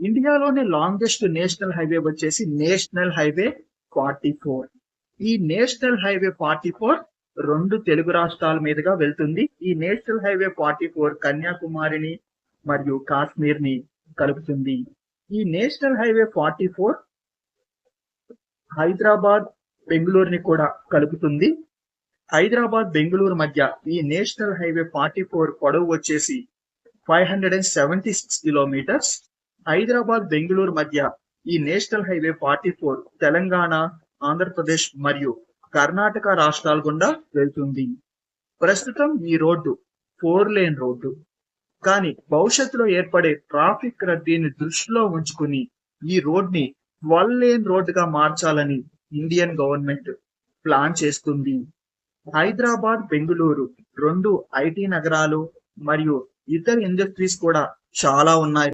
ఇండియాలోనే longest national highway వచ్చేసి national highway 44. ఈ నేషనల్ హైవే 44 రెండు తెలుగు రాష్ట్రాల మీదుగా వెళ్తుంది. ఈ నేషనల్ హైవే 44 కన్యాకుమారిని మరియు కాశ్మీర్ ని కలుపుతుంది. ఈ నేషనల్ హైవే 44 హైదరాబాద్ బెంగళూరుని కూడా కలుపుతుంది. హైదరాబాద్ బెంగళూరు మధ్య ఈ నేషనల్ హైవే 44 పొడవు వచ్చేసి 576 కిలోమీటర్స్. హైదరాబాద్ బెంగళూరు మధ్య ఈ నేషనల్ హైవే 44 తెలంగాణ, ఆంధ్రప్రదేశ్ మరియు కర్ణాటక రాష్ట్రాల గుండా వెళ్తుంది. ప్రస్తుతం ఈ రోడ్డు 4 లేన్ రోడ్డు. కానీ భవిష్యత్తులో ఏర్పడే ట్రాఫిక్ రద్దీని దృష్టిలో ఉంచుకుని ఈ రోడ్ని 12 లేన్ రోడ్డుగా మార్చాలని ఇండియన్ గవర్నమెంట్ ప్లాన్ చేస్తుంది. హైదరాబాద్ బెంగళూరు రెండు ఐటీ నగరాలు మరియు ఇతర ఇండస్ట్రీస్ కూడా చాలా ఉన్నాయి.